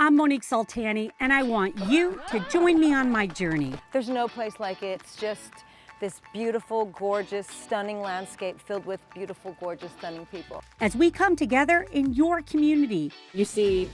I'm Monique Sultani, and I want you to join me on my journey. There's no place like it. It's just this beautiful, gorgeous, stunning landscape filled with beautiful, gorgeous, stunning people. As we come together in your community. You see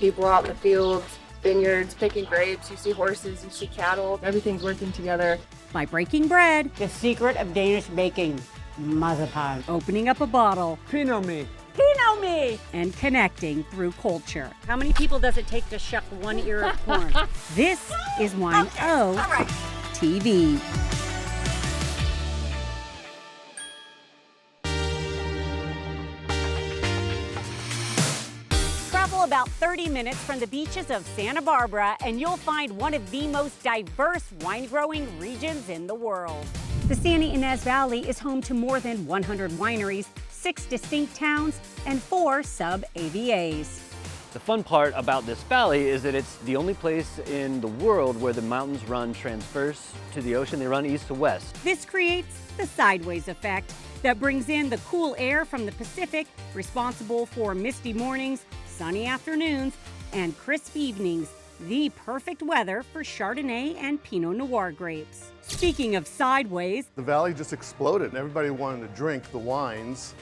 people out in the fields, vineyards, picking grapes. You see horses, you see cattle. Everything's working together. By breaking bread. The secret of Danish baking, marzipan. Opening up a bottle. Pinot me. Pinot me! And connecting through culture. How many people does it take to shuck one ear of corn? This is Wine TV. Travel about 30 minutes from the beaches of Santa Barbara and you'll find one of the most diverse wine-growing regions in the world. The Santa Ynez Valley is home to more than 100 wineries, 6 distinct towns, and 4 sub-AVAs. The fun part about this valley is that it's the only place in the world where the mountains run transverse to the ocean. They run east to west. This creates the sideways effect that brings in the cool air from the Pacific, responsible for misty mornings, sunny afternoons, and crisp evenings. The perfect weather for Chardonnay and Pinot Noir grapes. Speaking of sideways, the valley just exploded and everybody wanted to drink the wines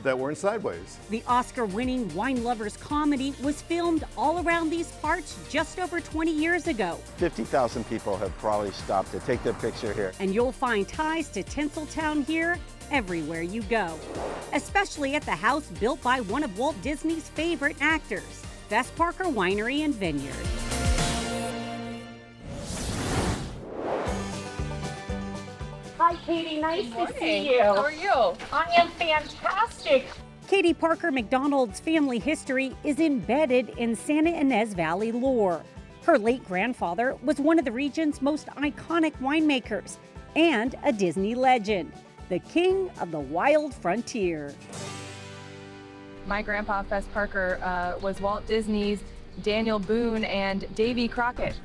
that were in Sideways. The Oscar-winning Wine Lovers comedy was filmed all around these parts just over 20 years ago. 50,000 people have probably stopped to take their picture here. And you'll find ties to Tinseltown here everywhere you go, especially at the house built by one of Walt Disney's favorite actors, Fess Parker Winery and Vineyard. Hi, Katie. Nice to see you. How are you? I am fantastic. Katie Parker McDonald's family history is embedded in Santa Ynez Valley lore. Her late grandfather was one of the region's most iconic winemakers and a Disney legend, the king of the wild frontier. My grandpa, Fess Parker, was Walt Disney's Daniel Boone and Davy Crockett.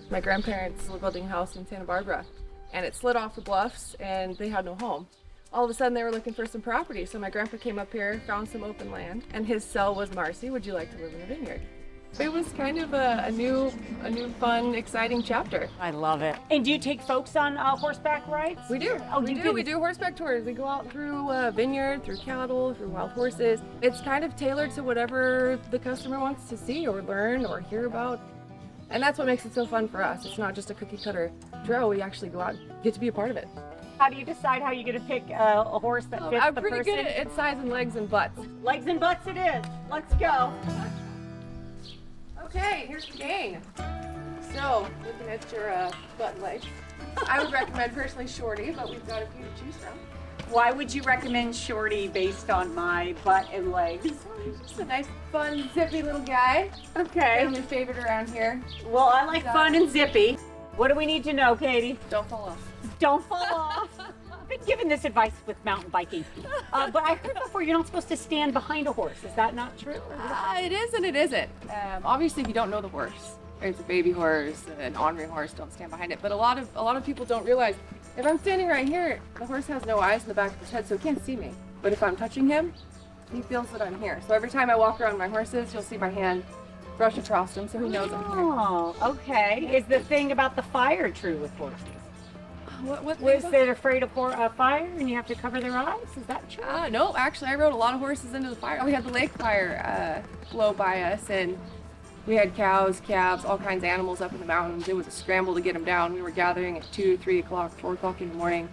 My grandparents were building a house in Santa Barbara, and it slid off the bluffs, and they had no home. All of a sudden, they were looking for some property, so my grandpa came up here, found some open land, and his cell was, "Marcy, would you like to live in a vineyard?" It was kind of a new, fun, exciting chapter. I love it. And do you take folks on horseback rides? We do. Oh, We do horseback tours. We go out through vineyard, through cattle, through wild horses. It's kind of tailored to whatever the customer wants to see or learn or hear about. And that's what makes it so fun for us. It's not just a cookie cutter trail. We actually go out and get to be a part of it. How do you decide how you're going to pick a horse that fits I'm the pretty person? good at sizing legs and butts. Legs and butts it is. Let's go. Okay, here's the gang. So, looking at your butt and legs, I would recommend personally Shorty, but we've got a few to choose from. Why would you recommend Shorty based on my butt and legs? He's just a nice, fun, zippy little guy. Okay. Family favorite around here. Well, I like fun and zippy. What do we need to know, Katie? Don't fall off. Don't fall off. I've been given this advice with mountain biking. But I heard before you're not supposed to stand behind a horse. Is that not true? It is and it isn't. Obviously, if you don't know the horse, or it's a baby horse, an ornery horse, don't stand behind it. But a lot of people don't realize, if I'm standing right here, the horse has no eyes in the back of his head, so he can't see me. But if I'm touching him, he feels that I'm here. So every time I walk around my horses, you'll see my hand brush across him, so he knows I'm here. Oh, okay. Is the thing about the fire true with horses? What Was it afraid of fire and you have to cover their eyes? Is that true? No, actually, I rode a lot of horses into the fire. We had the lake fire blow by us, and we had cows, calves, all kinds of animals up in the mountains. It was a scramble to get them down. We were gathering at 2, 3 o'clock, 4 o'clock in the morning.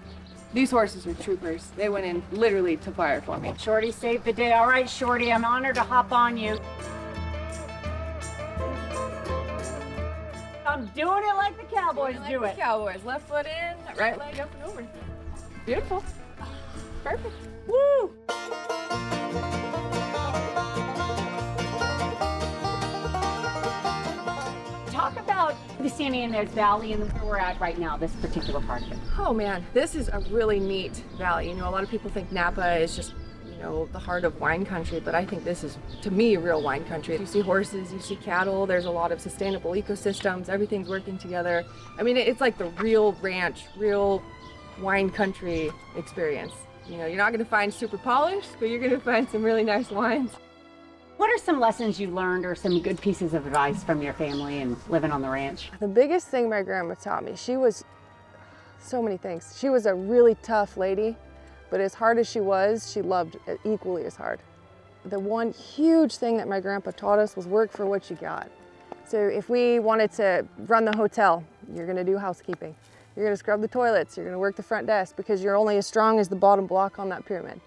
These horses were troopers. They went in literally to fire for me. Shorty saved the day. All right, Shorty, I'm honored to hop on you. I'm doing it like the Cowboys do it. Cowboys, left foot in, right leg up and over. Beautiful. Perfect. Woo! Talk about the Santa Ynez Valley and where we're at right now, this particular part of it. Oh man, this is a really neat valley. You know, a lot of people think Napa is just, the heart of wine country, but I think this is, to me, real wine country. You see horses, you see cattle, there's a lot of sustainable ecosystems, everything's working together. I mean, it's like the real ranch, real wine country experience. You're not gonna find super polished, but you're gonna find some really nice wines. What are some lessons you learned or some good pieces of advice from your family and living on the ranch? The biggest thing my grandma taught me, she was so many things. She was a really tough lady, but as hard as she was, she loved it equally as hard. The one huge thing that my grandpa taught us was work for what you got. So if we wanted to run the hotel, you're gonna do housekeeping. You're gonna scrub the toilets, you're gonna work the front desk because you're only as strong as the bottom block on that pyramid.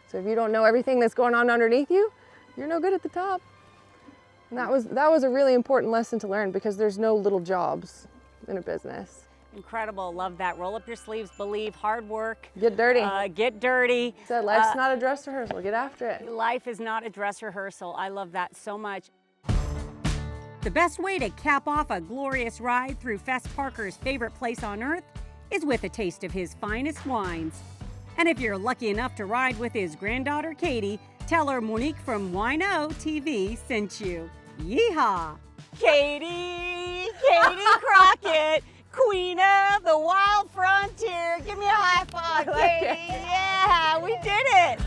So if you don't know everything that's going on underneath you, you're no good at the top. And that was a really important lesson to learn because there's no little jobs in a business. Incredible. Love that. Roll up your sleeves, believe, hard work. Get dirty. Get dirty. So life's not a dress rehearsal. Get after it. Life is not a dress rehearsal. I love that so much. The best way to cap off a glorious ride through Fess Parker's favorite place on earth is with a taste of his finest wines. And if you're lucky enough to ride with his granddaughter Katie, tell her Monique from Wine TV sent you. Yeehaw! Katie Crockett, Queen of the Wild Frontier. Give me a high five, Katie. Yeah, we did it.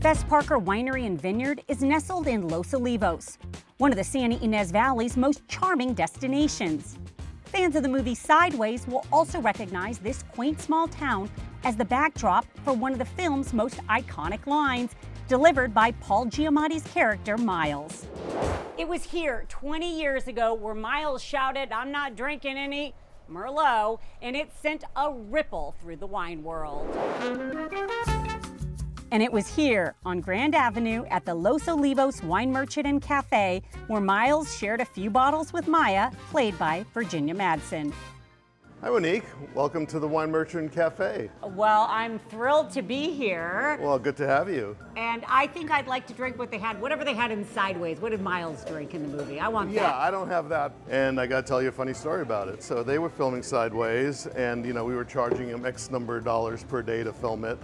Fess Parker Winery and Vineyard is nestled in Los Olivos, one of the Santa Ynez Valley's most charming destinations. Fans of the movie Sideways will also recognize this quaint small town as the backdrop for one of the film's most iconic lines, delivered by Paul Giamatti's character, Miles. It was here 20 years ago where Miles shouted, "I'm not drinking any Merlot," and it sent a ripple through the wine world. And it was here on Grand Avenue at the Los Olivos Wine Merchant and Cafe where Miles shared a few bottles with Maya, played by Virginia Madsen. Hi, Monique. Welcome to the Wine Merchant Cafe. Well, I'm thrilled to be here. Well, good to have you. And I think I'd like to drink what they had, whatever they had in Sideways. What did Miles drink in the movie? I want that. Yeah, I don't have that. And I got to tell you a funny story about it. So they were filming Sideways, and we were charging them X number of dollars per day to film it.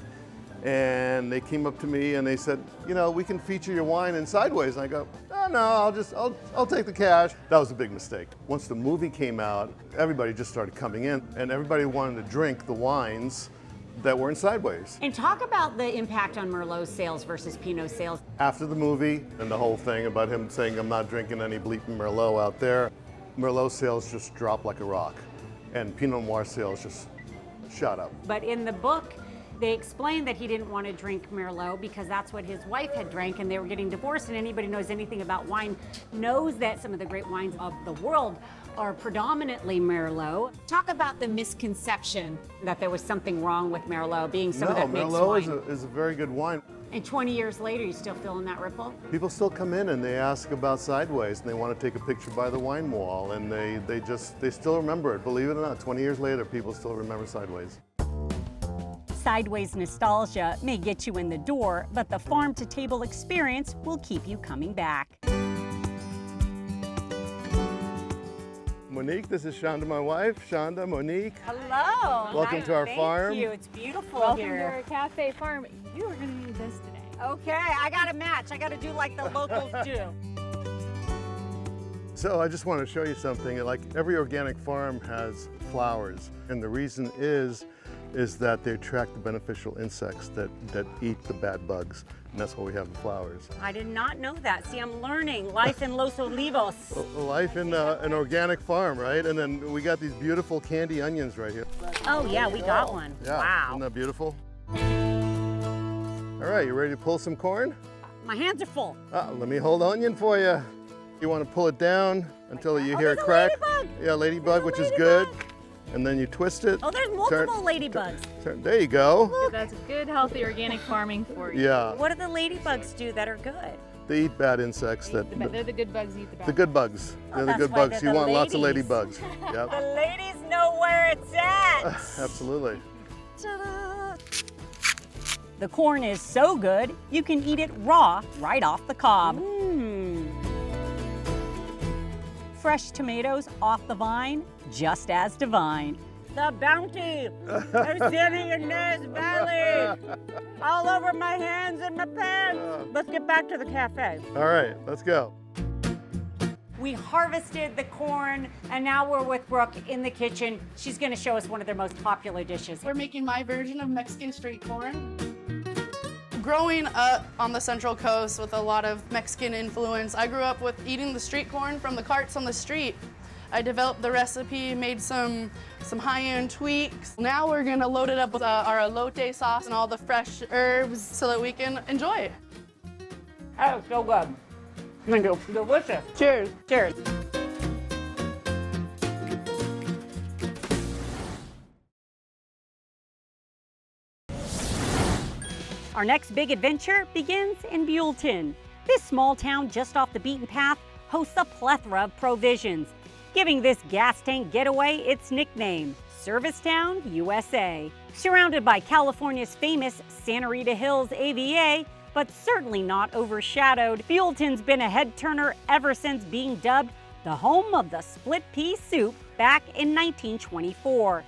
And they came up to me and they said, we can feature your wine in Sideways. And I go, oh, no, I'll take the cash. That was a big mistake. Once the movie came out, everybody just started coming in and everybody wanted to drink the wines that were in Sideways. And talk about the impact on Merlot sales versus Pinot sales. After the movie and the whole thing about him saying, I'm not drinking any bleeping Merlot out there, Merlot sales just dropped like a rock. And Pinot Noir sales just shot up. But in the book, they explained that he didn't want to drink Merlot because that's what his wife had drank and they were getting divorced, and anybody who knows anything about wine knows that some of the great wines of the world are predominantly Merlot. Talk about the misconception that there was something wrong with Merlot being some of that mixed wine. No, Merlot is a very good wine. And 20 years later, you still feeling that ripple? People still come in and they ask about Sideways and they want to take a picture by the wine wall, and they still remember it. Believe it or not, 20 years later, people still remember Sideways. Sideways nostalgia may get you in the door, but the farm-to-table experience will keep you coming back. Monique, this is Shonda, my wife. Shonda, Monique. Hello. Welcome to our farm. Thank you. It's beautiful Welcome here. to our cafe farm. You are going to need this today. Okay, I got to match. I got to do like the locals do. So I just want to show you something. Like every organic farm has flowers, and the reason is that they attract the beneficial insects that eat the bad bugs, and that's why we have the flowers. I did not know that. See, I'm learning. Life in Los Olivos. Life in an organic farm, right? And then we got these beautiful candy onions right here. Oh yeah, we got one. Yeah, Wow. isn't that beautiful? All right, you ready to pull some corn? My hands are full. Let me hold the onion for you. You want to pull it down until you hear it crack. Yeah, ladybug, which is good. And then you twist it. Oh, there's multiple ladybugs. There you go. That's good, healthy, organic farming for you. Yeah. What do the ladybugs do that are good? They eat bad insects. They're the good bugs, eat the bad. The good bugs. They're the that's good why bugs. they're You the want lots of ladies. ladybugs. Yep. The ladies know where it's at. Absolutely. Ta-da. The corn is so good, you can eat it raw right off the cob. Fresh tomatoes off the vine, just as divine. The bounty of Santa Ynez Valley. All over my hands and my pants. Let's get back to the cafe. All right, let's go. We harvested the corn, and now we're with Brooke in the kitchen. She's gonna show us one of their most popular dishes. We're making my version of Mexican street corn. Growing up on the Central Coast with a lot of Mexican influence, I grew up with eating the street corn from the carts on the street. I developed the recipe, made some high-end tweaks. Now we're gonna load it up with our elote sauce and all the fresh herbs so that we can enjoy it. Oh, so good. Thank you. Delicious. Cheers. Cheers. Our next big adventure begins in Buellton. This small town just off the beaten path hosts a plethora of provisions, giving this gas tank getaway its nickname, Servicetown USA. Surrounded by California's famous Santa Rita Hills AVA, but certainly not overshadowed, Buellton's been a head-turner ever since being dubbed the home of the split pea soup back in 1924.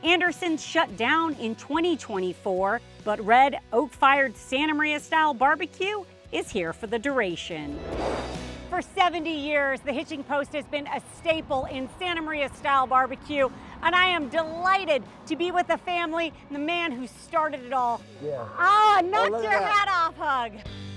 Anderson's shut down in 2024, but red oak-fired Santa Maria-style barbecue is here for the duration. For 70 years, the Hitching Post has been a staple in Santa Maria-style barbecue, and I am delighted to be with the family, the man who started it all. Yeah. Ah, knocked your hat off, Hug.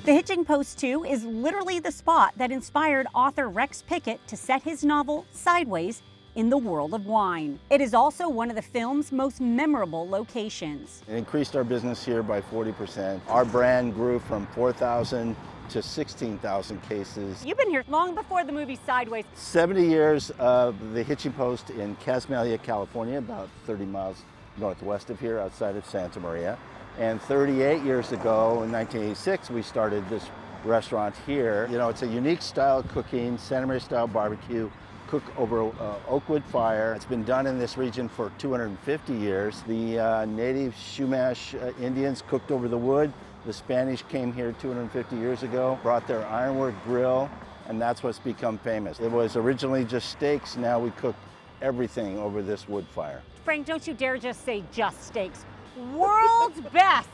The Hitching Post 2 is literally the spot that inspired author Rex Pickett to set his novel Sideways in the world of wine. It is also one of the film's most memorable locations. It increased our business here by 40%. Our brand grew from 4,000 to 16,000 cases. You've been here long before the movie Sideways. 70 years of the Hitching Post in 𝐃𝐨𝐬𝐫𝐿𝐵, California, about 30 miles northwest of here, outside of Santa Maria. And 38 years ago, in 1986, we started this restaurant here. You know, it's a unique style of cooking, Santa Maria style barbecue, cooked over oak wood fire. It's been done in this region for 250 years. The native Chumash Indians cooked over the wood. The Spanish came here 250 years ago, brought their ironwork grill, and that's what's become famous. It was originally just steaks, now we cook everything over this wood fire. Frank, don't you dare just say just steaks. World's best,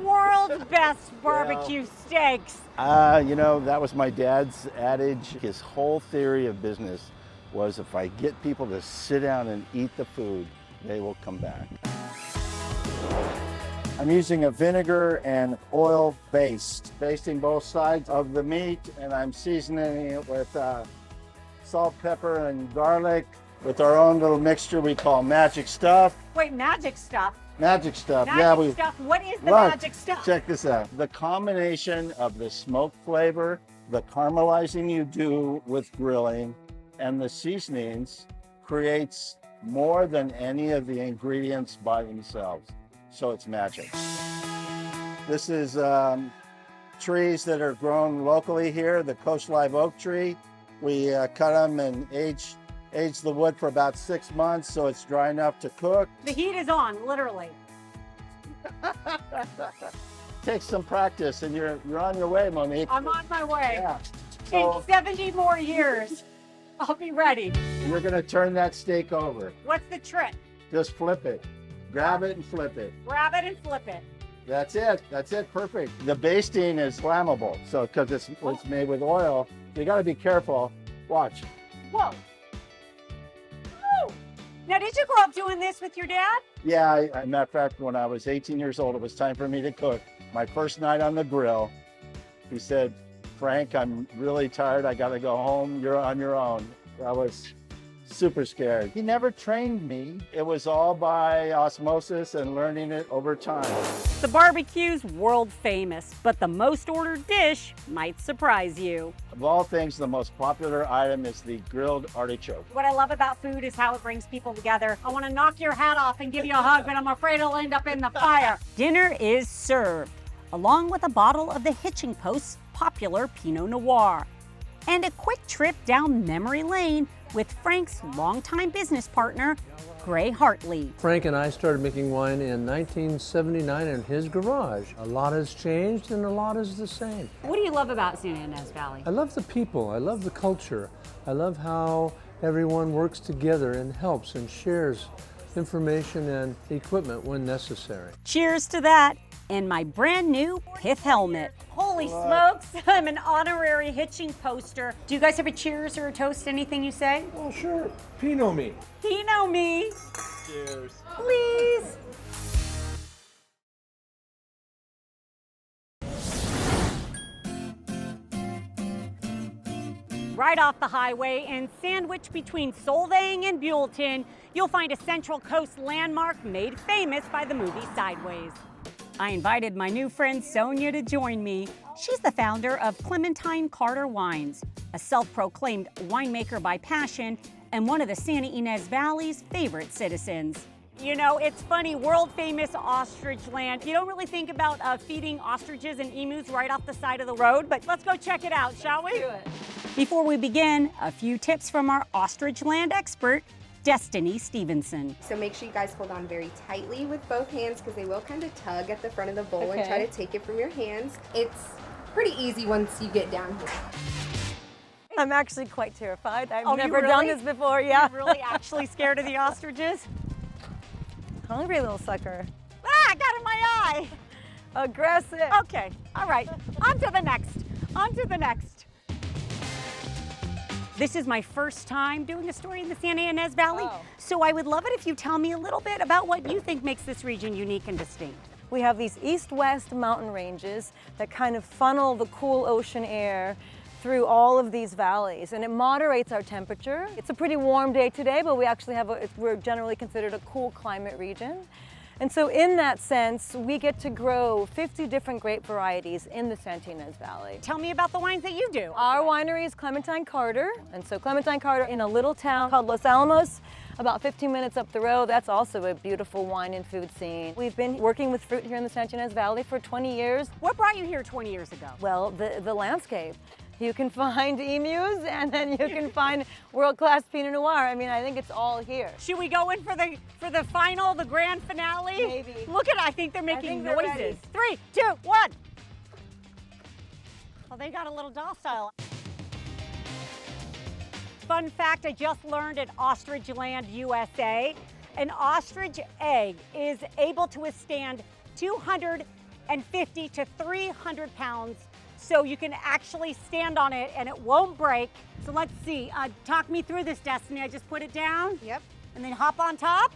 world's best barbecue steaks. You know, that was my dad's adage. His whole theory of business was if I get people to sit down and eat the food, they will come back. I'm using a vinegar and oil baste, basting both sides of the meat, and I'm seasoning it with salt, pepper, and garlic with our own little mixture we call magic stuff. Wait, magic stuff? Magic stuff, Magic stuff, what is the magic stuff? Check this out. The combination of the smoke flavor, the caramelizing you do with grilling, and the seasonings creates more than any of the ingredients by themselves. So it's magic. This is trees that are grown locally here, the Coast Live oak tree. We cut them and age the wood for about 6 months so it's dry enough to cook. The heat is on, literally. Takes some practice and you're on your way, Monique. I'm on my way. Yeah. In 70 more years, I'll be ready. You're gonna turn that steak over. What's the trick? Just flip it. Grab it and flip it. Grab it and flip it. That's it. That's it. Perfect. The basting is flammable, so because it's made with oil, you got to be careful. Watch. Whoa. Woo. Now, did you grow up doing this with your dad? Yeah. Matter of fact, when I was 18 years old, it was time for me to cook. My first night on the grill, he said, "Frank, I'm really tired. I got to go home. You're on your own." I was super scared. He never trained me. It was all by osmosis and learning it over time. The barbecue's world famous, but the most ordered dish might surprise you. Of all things, the most popular item is the grilled artichoke. What I love about food is how it brings people together. I want to knock your hat off and give you a hug, but I'm afraid it'll end up in the fire. Dinner is served, along with a bottle of the Hitching Post's popular Pinot Noir, and a quick trip down memory lane with Frank's longtime business partner, Gray Hartley. Frank and I started making wine in 1979 in his garage. A lot has changed and a lot is the same. What do you love about Santa Ynez Valley? I love the people, I love the culture. I love how everyone works together and helps and shares information and equipment when necessary. Cheers to that, and my brand new pith helmet. Holy smokes, I'm an honorary Hitching poster. Do you guys have a cheers or a toast, anything you say? Well, sure. Pinot me. Pinot me. Cheers. Please. Right off the highway and sandwiched between Solvang and Buellton, you'll find a Central Coast landmark made famous by the movie Sideways. I invited my new friend Sonia to join me. She's the founder of Clementine Carter Wines, a self-proclaimed winemaker by passion and one of the Santa Ynez Valley's favorite citizens. You know, it's funny, world-famous ostrich land. You don't really think about feeding ostriches and emus right off the side of the road, but let's go check it out, shall we? Do it. Before we begin, a few tips from our ostrich land expert, Destiny Stevenson. So make sure you guys hold on very tightly with both hands because they will kind of tug at the front of the bowl and try to take it from your hands. It's pretty easy once you get down here. I'm actually quite terrified. I've Oh, never you done really? this before, yeah. You're really actually scared of the ostriches? Hungry little sucker. Ah, I got it in my eye. Aggressive. Okay, all right, on to the next, on to the next. This is my first time doing a story in the Santa Ynez Valley, so I would love it if you tell me a little bit about what you think makes this region unique and distinct. We have these east-west mountain ranges that kind of funnel the cool ocean air through all of these valleys, and it moderates our temperature. It's a pretty warm day today, but we actually have we're generally considered a cool climate region. And so in that sense, we get to grow 50 different grape varieties in the Santa Ynez Valley. Tell me about the wines that you do. Our winery is Clementine Carter, and so Clementine Carter in a little town called Los Alamos, about 15 minutes up the road. That's also a beautiful wine and food scene. We've been working with fruit here in the Santa Ynez Valley for 20 years. What brought you here 20 years ago? Well, the landscape. You can find emus, and then you can find world-class Pinot Noir. I mean, I think it's all here. Should we go in for the final, the grand finale? Maybe. Look at it, I think they're making they're noises. ready. 3, 2, 1. Well, they got a little docile. Fun fact I just learned at Ostrichland USA, an ostrich egg is able to withstand 250 to 300 pounds, so you can actually stand on it and it won't break. So let's see, talk me through this, Destiny. I just put it down? Yep. And then hop on top?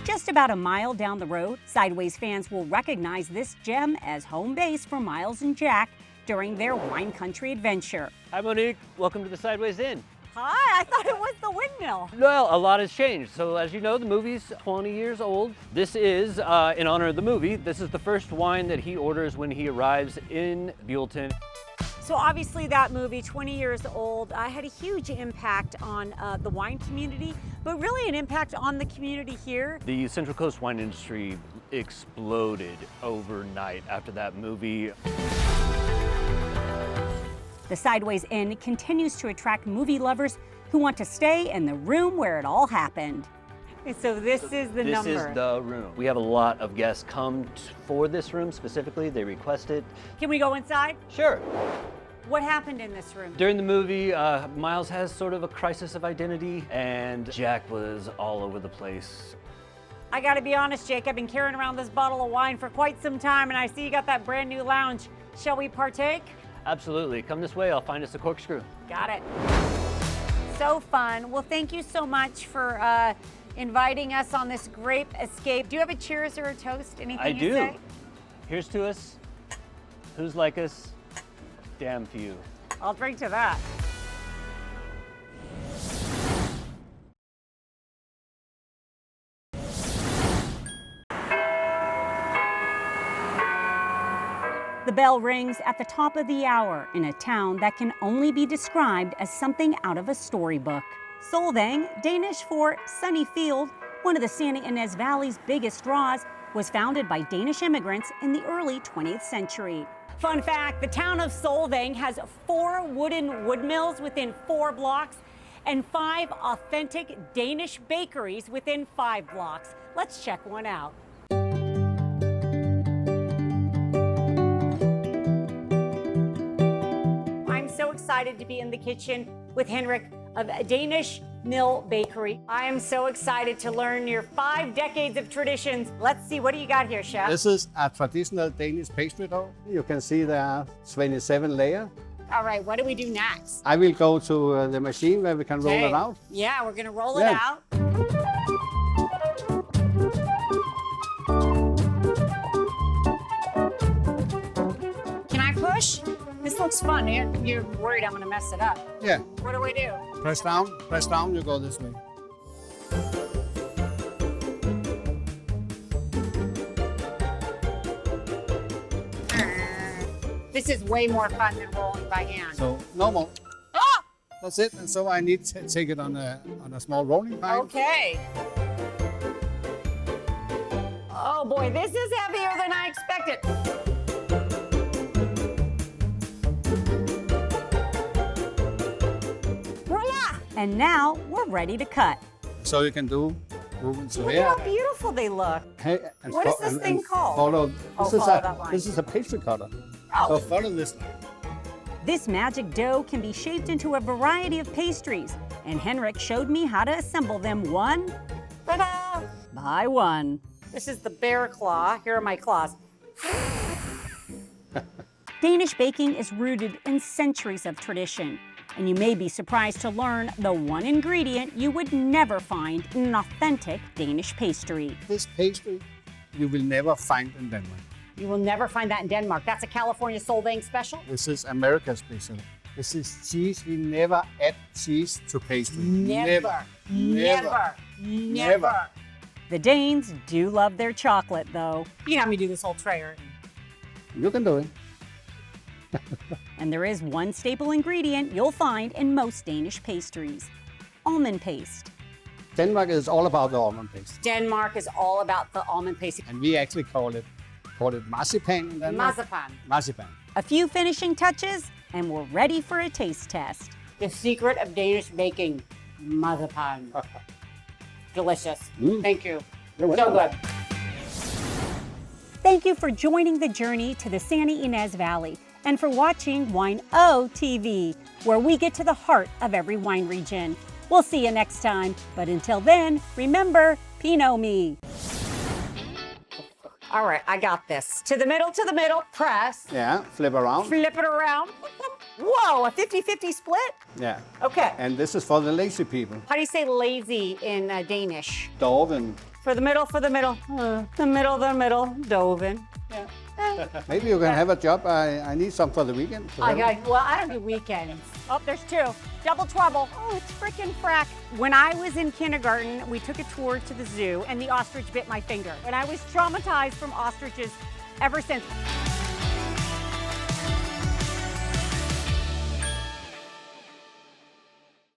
Just about a mile down the road, Sideways fans will recognize this gem as home base for Miles and Jack during their wine country adventure. Hi, Monique. Welcome to the Sideways Inn. Hi, I thought it was the windmill. Well, a lot has changed. So as you know, the movie's 20 years old. This is, in honor of the movie, this is the first wine that he orders when he arrives in Buellton. So obviously that movie, 20 years old, had a huge impact on the wine community, but really an impact on the community here. The Central Coast wine industry exploded overnight after that movie. The Sideways Inn continues to attract movie lovers who want to stay in the room where it all happened. So this is the number. This is the room. We have a lot of guests come for this room specifically. They request it. Can we go inside? Sure. What happened in this room? During the movie, Miles has sort of a crisis of identity, and Jack was all over the place. I gotta be honest, Jake, I've been carrying around this bottle of wine for quite some time, and I see you got that brand new lounge. Shall we partake? Absolutely. Come this way, I'll find us a corkscrew. Got it. So fun. Well, thank you so much for inviting us on this grape escape. Do you have a cheers or a toast? Anything I you do. say? Here's to us. Who's like us? Damn few. I'll drink to that. The bell rings at the top of the hour in a town that can only be described as something out of a storybook. Solvang, Danish for sunny field, one of the Santa Ynez Valley's biggest draws, was founded by Danish immigrants in the early 20th century. Fun fact, the town of Solvang has 4 wooden woodmills within 4 blocks and 5 authentic Danish bakeries within 5 blocks. Let's check one out. I'm so excited to be in the kitchen with Henrik of Danish Mill Bakery. I am so excited to learn your 5 decades of traditions. Let's see, what do you got here, chef? This is a traditional Danish pastry dough. You can see there are 27 layers. All right, what do we do next? I will go to the machine where we can roll it out. Yeah, we're gonna roll it out. This looks fun. You're worried I'm gonna mess it up. Yeah. What do we do? Press down, you go this way. This is way more fun than rolling by hand. So normal. Ah! That's it. And so I need to take it on a small rolling pine. Okay. Oh boy, this is heavier than I expected. Voila! And now we're ready to cut. So you can do movements Look here. at how beautiful they look. Hey, and What is this thing called? Follow. Oh, This is follow that line. this is a pastry cutter. Oh. So follow this line. This magic dough can be shaped into a variety of pastries, and Henrik showed me how to assemble them one Ta-da! by one. This is the bear claw. Here are my claws. Danish baking is rooted in centuries of tradition, and you may be surprised to learn the one ingredient you would never find in an authentic Danish pastry. This pastry you will never find in Denmark. You will never find that in Denmark. That's a California Solvang special. This is America's special. This is cheese. We never add cheese to pastry. Never. The Danes do love their chocolate, though, You can have me do this whole tray. Or... You can do it. and there is one staple ingredient you'll find in most Danish pastries: almond paste. Denmark is all about the almond paste. Denmark is all about the almond paste. And we actually call it marzipan in Denmark. Marzipan. Marzipan. A few finishing touches, and we're ready for a taste test. The secret of Danish baking, marzipan. Delicious. Thank you. You're So welcome. good. Thank you for joining the journey to the Santa Ynez Valley and for watching Wine O TV, where we get to the heart of every wine region. We'll see you next time, but until then, remember, Pinot me. All right, I got this. To the middle, press. Yeah, flip around. Flip it around. Whoa, a 50-50 split? Yeah. Okay. And this is for the lazy people. How do you say lazy in Danish? Doven. For the middle. The middle, Doven. Maybe you can have a job. I need some for the weekend. I don't do weekends. Oh, there's two. Double trouble. Oh, it's frickin' frack. When I was in kindergarten, we took a tour to the zoo and the ostrich bit my finger. And I was traumatized from ostriches ever since.